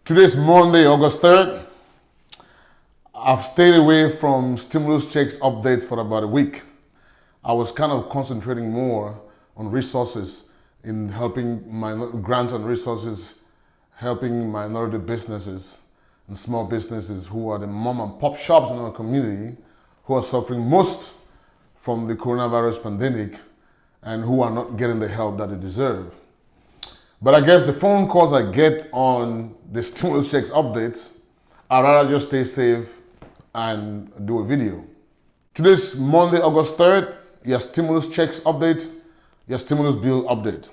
Today's Monday, August 3rd. I've stayed away from stimulus checks updates for about a week. I was kind of concentrating more on resources in helping grants and resources, helping minority businesses and small businesses who are the mom and pop shops in our community who are suffering most from the coronavirus pandemic and who are not getting the help that they deserve. But I guess the phone calls I get on the stimulus checks updates, I'd rather just stay safe and do a video. Today's Monday, August 3rd, your stimulus checks update, your stimulus bill update.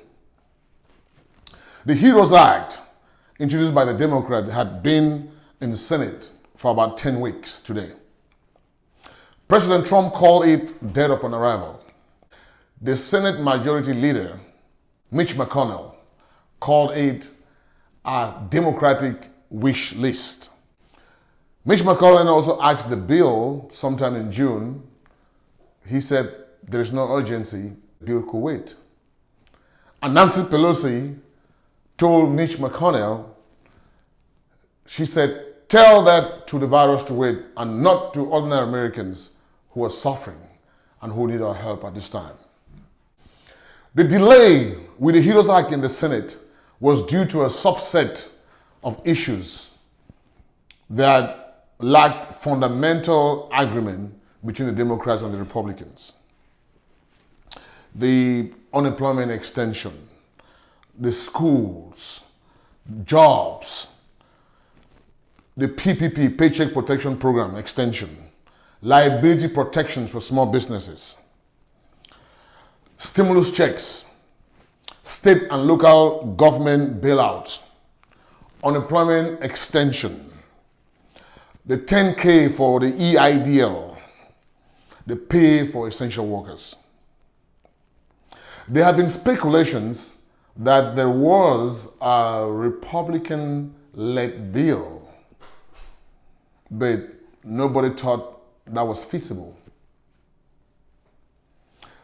The HEROES Act, introduced by the Democrats, had been in the Senate for about 10 weeks today. President Trump called it dead upon arrival. The Senate Majority Leader, Mitch McConnell, called it a Democratic wish list. Mitch McConnell also asked the bill sometime in June. He said there is no urgency, the bill could wait. And Nancy Pelosi told Mitch McConnell, she said, tell that to the virus to wait and not to ordinary Americans who are suffering and who need our help at this time. The delay with the HEROES Act in the Senate was due to a subset of issues that lacked fundamental agreement between the Democrats and the Republicans. The unemployment extension, the schools, jobs, the PPP, Paycheck Protection Program extension, liability protections for small businesses, stimulus checks, state and local government bailouts, unemployment extension, the 10K for the EIDL, the pay for essential workers. There have been speculations that there was a Republican-led bill, but nobody thought that was feasible.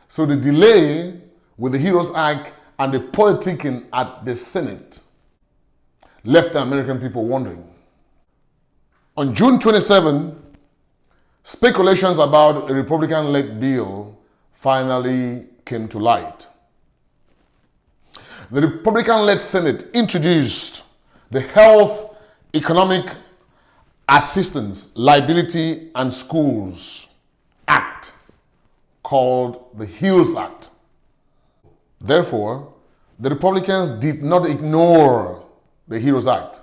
So the delay with the HEROES Act and the politicking at the Senate left the American people wondering. On June 27, speculations about a Republican-led bill finally came to light. The Republican-led Senate introduced the Health Economic Assistance, Liability and Schools Act, called the HEALS Act. Therefore, the Republicans did not ignore the HEROES Act.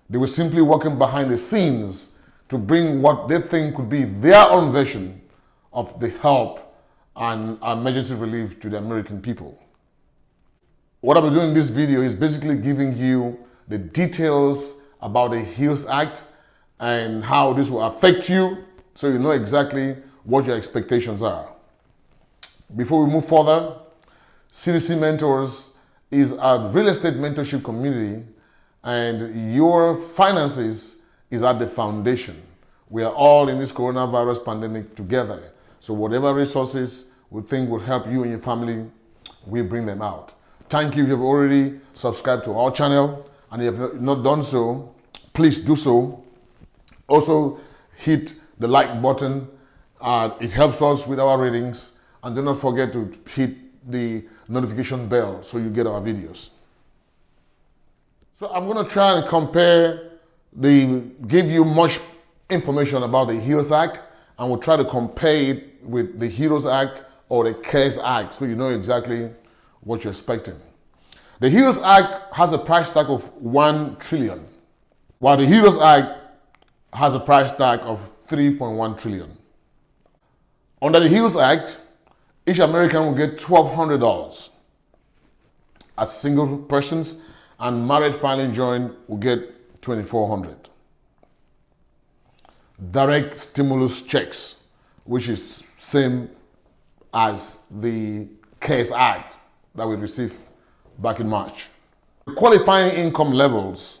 They were simply working behind the scenes to bring what they think could be their own version of the help and emergency relief to the American people. What I'll be doing in this video is basically giving you the details about the HEALS Act and how this will affect you so you know exactly what your expectations are. Before we move further, CDC Mentors is a real estate mentorship community, and your finances is at the foundation. We are all in this coronavirus pandemic together. So whatever resources we think will help you and your family, we bring them out. Thank you if you have already subscribed to our channel, and if you have not done so, please do so. Also, hit the like button. It helps us with our ratings. And do not forget to hit the notification bell so you get our videos. So I'm going to try and give you much information about the HEALS Act, and we'll try to compare it with the HEROES Act or the CARES Act so you know exactly what you're expecting. The HEROES Act has a price tag of $1 trillion, while the HEROES Act has a price tag of $3.1 trillion. Under the HEROES Act, each American will get $1,200 as single persons, and married filing joint will get $2,400. Direct stimulus checks, which is same as the CARES Act that we received back in March. The qualifying income levels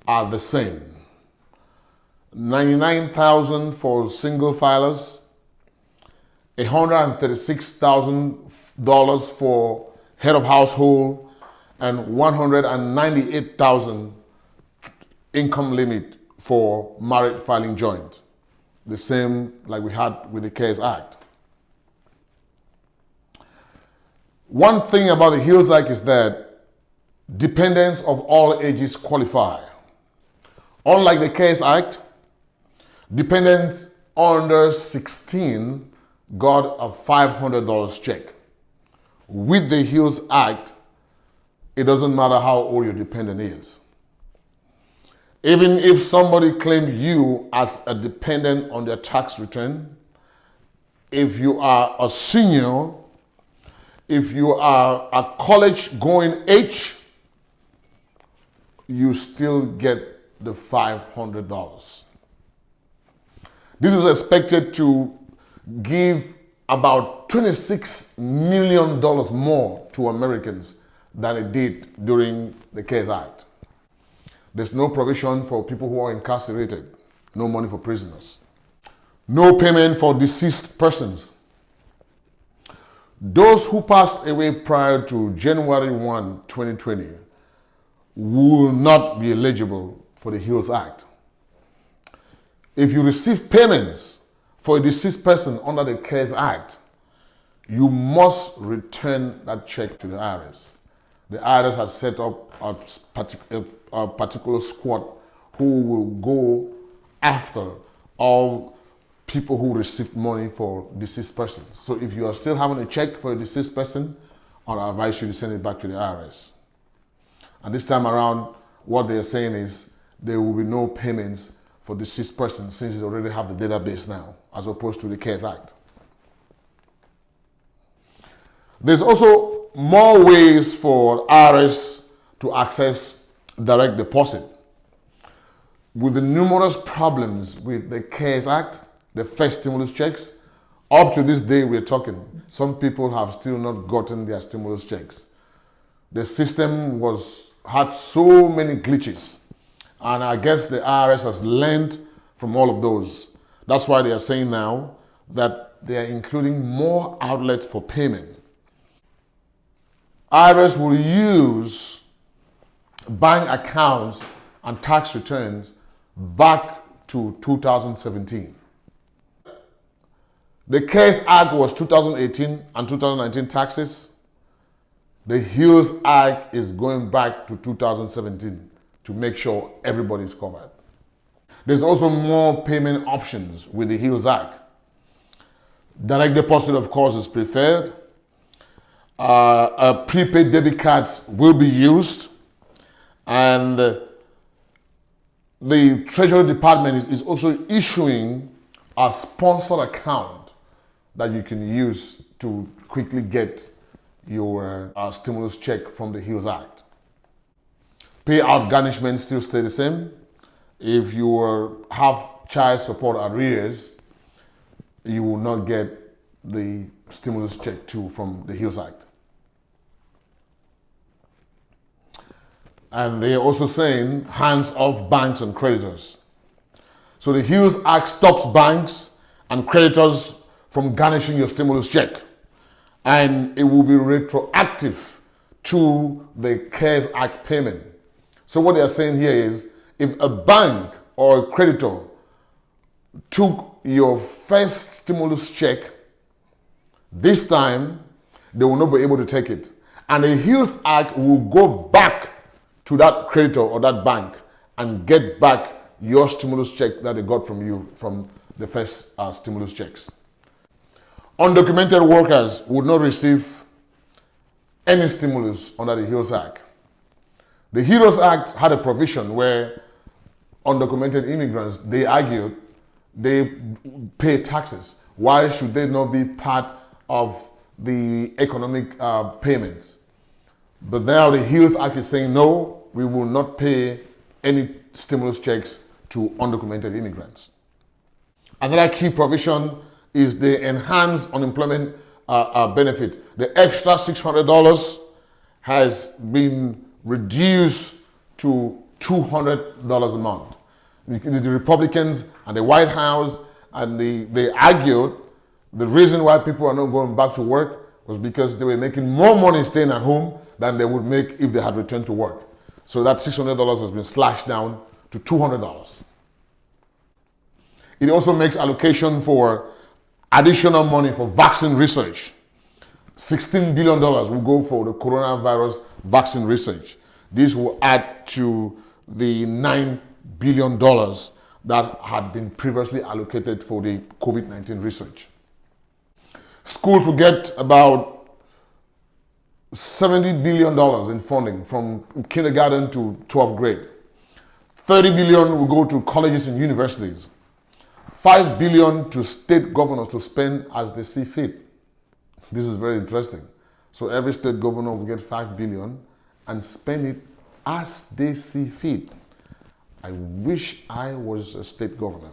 are the same. $99,000 for single filers, $136,000 for head of household, and $198,000 income limit for married filing joint, the same like we had with the CARES Act. One thing about the HEALS Act is that dependents of all ages qualify. Unlike the CARES Act, dependents under 16 got a $500 check. With the HEALS Act, it doesn't matter how old your dependent is. Even if somebody claimed you as a dependent on their tax return, if you are a senior, if you are a college-going age, you still get the $500. This is expected to give about $26 million more to Americans than it did during the CARES Act. There's no provision for people who are incarcerated, no money for prisoners, no payment for deceased persons. Those who passed away prior to January 1, 2020 will not be eligible for the HEALS Act. If you receive payments for a deceased person under the CARES Act, you must return that check to the IRS. The IRS has set up a particular squad who will go after all people who received money for deceased persons. So if you are still having a check for a deceased person, I advise you to send it back to the IRS. And this time around, what they're saying is there will be no payments for deceased persons since you already have the database now, as opposed to the CARES Act. There's also more ways for IRS to access direct deposit. With the numerous problems with the CARES Act, the first stimulus checks, up to this day we're talking, some people have still not gotten their stimulus checks. The system had so many glitches, and I guess the IRS has learned from all of those. That's why they are saying now that they are including more outlets for payment. IRS will use bank accounts and tax returns back to 2017. The CARES Act was 2018 and 2019 taxes. The HEALS Act is going back to 2017 to make sure everybody is covered. There's also more payment options with the HEALS Act. Direct deposit, of course, is preferred. Prepaid debit cards will be used. And the Treasury Department is also issuing a sponsored account that you can use to quickly get your stimulus check from the HEALS Act. Payout garnishments still stay the same. If you have child support arrears, you will not get the stimulus check too from the HEALS Act. And they're also saying hands off banks and creditors. So the HEALS Act stops banks and creditors from garnishing your stimulus check. And it will be retroactive to the CARES Act payment. So what they are saying here is, if a bank or a creditor took your first stimulus check, this time they will not be able to take it. And the HEALS Act will go back to that creditor or that bank and get back your stimulus check that they got from you from the first stimulus checks. Undocumented workers would not receive any stimulus under the HEALS Act. The HEALS Act had a provision where undocumented immigrants, they argued, they pay taxes. Why should they not be part of the economic payments? But now the HEALS Act is saying, no, we will not pay any stimulus checks to undocumented immigrants. Another key provision is the enhanced unemployment benefit. The extra $600 has been reduced to $200 a month. The Republicans and the White House, and they argued the reason why people are not going back to work was because they were making more money staying at home than they would make if they had returned to work. So that $600 has been slashed down to $200. It also makes allocation for additional money for vaccine research. $16 billion will go for the coronavirus vaccine research. This will add to the $9 billion that had been previously allocated for the COVID-19 research. Schools will get about $70 billion in funding from kindergarten to 12th grade. $30 billion will go to colleges and universities. $5 billion to state governors to spend as they see fit. This is very interesting. So every state governor will get $5 billion and spend it as they see fit. I wish I was a state governor.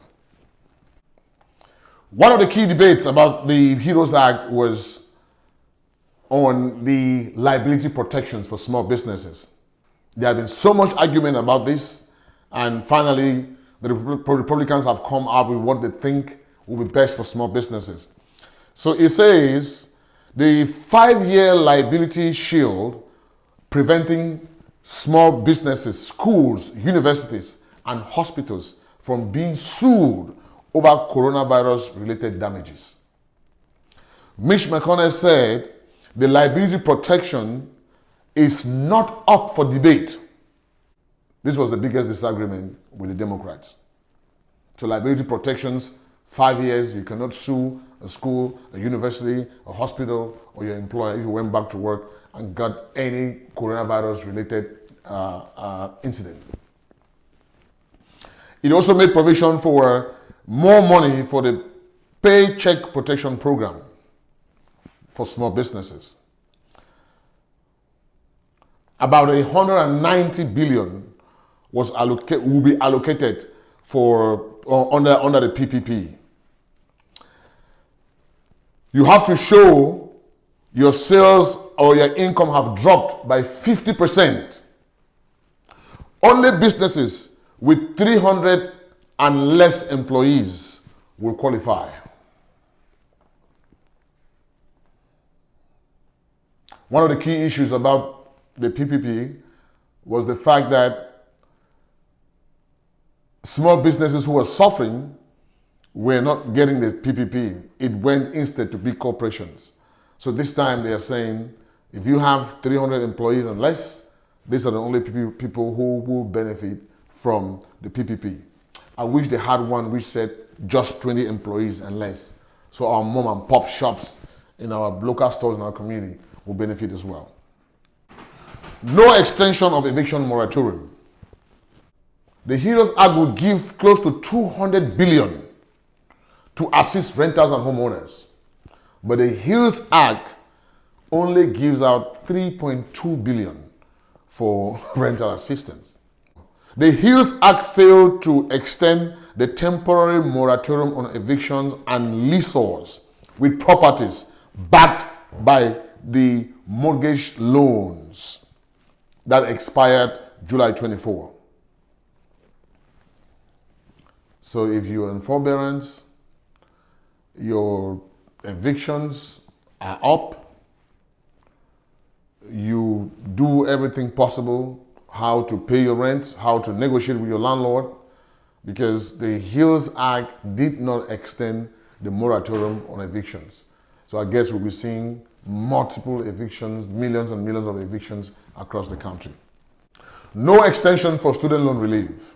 One of the key debates about the HEROES Act was on the liability protections for small businesses. There had been so much argument about this, and finally the Republicans have come up with what they think will be best for small businesses. So it says the 5-year liability shield preventing small businesses, schools, universities, and hospitals from being sued over coronavirus-related damages. Mitch McConnell said the liability protection is not up for debate. This was the biggest disagreement with the Democrats. So liability protections, 5 years, you cannot sue a school, a university, a hospital, or your employer if you went back to work and got any coronavirus-related incident. It also made provision for more money for the Paycheck Protection Program for small businesses. About $190 billion will be allocated for under the PPP. You have to show your sales or your income have dropped by 50%. Only businesses with 300 and less employees will qualify. One of the key issues about the PPP was the fact that small businesses who were suffering were not getting the PPP. It went instead to big corporations. So this time they are saying, if you have 300 employees and less, these are the only people who will benefit from the PPP. I wish they had one which said just 20 employees and less. So our mom and pop shops in our local stores in our community will benefit as well. No extension of eviction moratorium. The HEROES Act will give close to $200 billion to assist renters and homeowners. But the HEROES Act only gives out $3.2 billion for rental assistance. The HEROES Act failed to extend the temporary moratorium on evictions and leaseholds with properties backed by the mortgage loans that expired July 24. So if you're in forbearance, your evictions are up, you do everything possible, how to pay your rent, how to negotiate with your landlord, because the HEROES Act did not extend the moratorium on evictions. So I guess we'll be seeing multiple evictions, millions and millions of evictions across the country. No extension for student loan relief.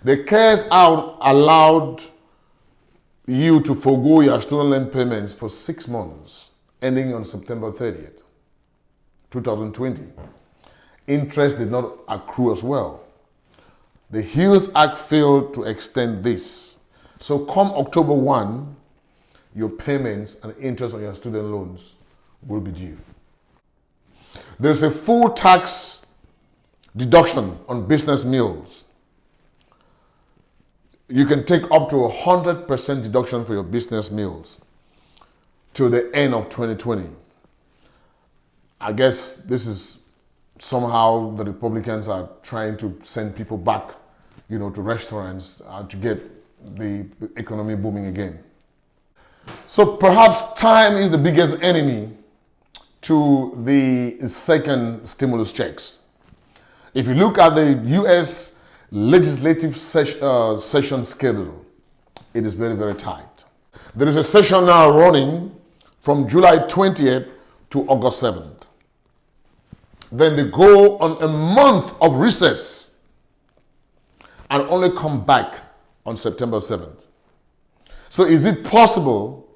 The CARES Act allowed you to forego your student loan payments for 6 months, ending on September 30th, 2020. Interest did not accrue as well. The HEROES Act failed to extend this. So come October 1, your payments and interest on your student loans will be due. There's a full tax deduction on business meals. You can take up to 100% deduction for your business meals till the end of 2020. I guess this is somehow the Republicans are trying to send people back, to restaurants to get the economy booming again. So perhaps time is the biggest enemy to the second stimulus checks. If you look at the U.S. legislative session schedule. It is very, very tight. There is a session now running from July 20th to August 7th. Then they go on a month of recess and only come back on September 7th. So is it possible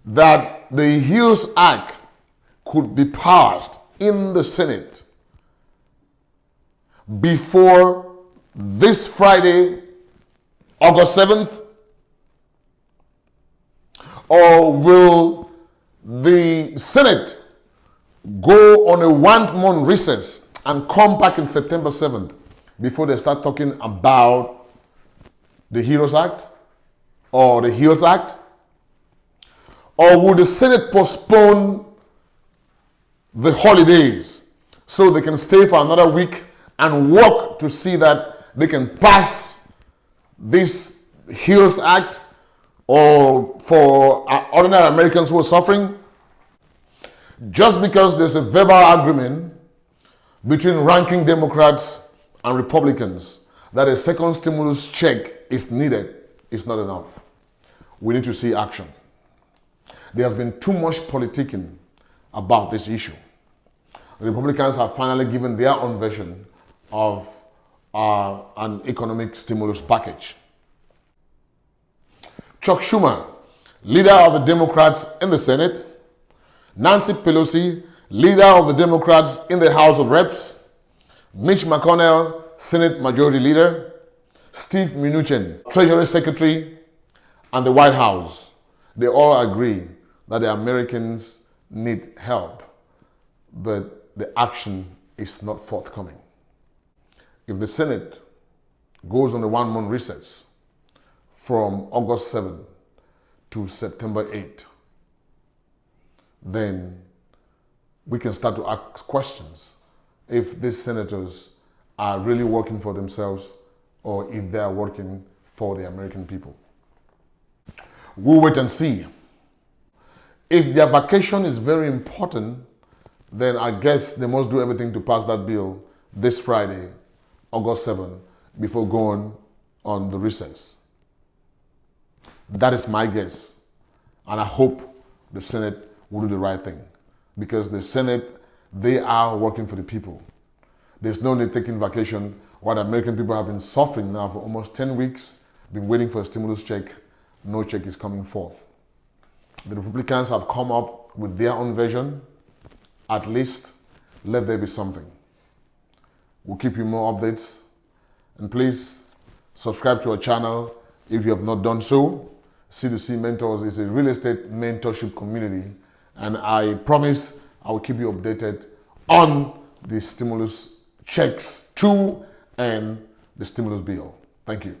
that the HEALS Act could be passed in the Senate before this Friday, August 7th? Or will the Senate go on a 1 month recess and come back in September 7th before they start talking about the HEROES Act or the HEALS Act? Or will the Senate postpone the holidays so they can stay for another week and work to see that they can pass this HEALS Act or for ordinary Americans who are suffering? Just because there's a verbal agreement between ranking Democrats and Republicans that a second stimulus check is needed is not enough. We need to see action. There has been too much politicking about this issue. The Republicans have finally given their own version of an economic stimulus package. Chuck Schumer, leader of the Democrats in the Senate, Nancy Pelosi, leader of the Democrats in the House of Reps, Mitch McConnell, Senate Majority Leader, Steve Mnuchin, Treasury Secretary, and the White House, they all agree that the Americans need help, but the action is not forthcoming. If the Senate goes on a 1 month recess from August 7th to September 8th, then we can start to ask questions if these senators are really working for themselves or if they are working for the American people. We'll wait and see. If their vacation is very important, then I guess they must do everything to pass that bill this Friday, August 7th, before going on the recess. That is my guess. And I hope the Senate will do the right thing. Because the Senate, they are working for the people. There's no need taking vacation while the American people have been suffering now for almost 10 weeks, been waiting for a stimulus check. No check is coming forth. The Republicans have come up with their own version. At least, let there be something. We'll keep you more updates. And please, subscribe to our channel if you have not done so. C2C Mentors is a real estate mentorship community. And I promise I will keep you updated on the stimulus checks too and the stimulus bill. Thank you.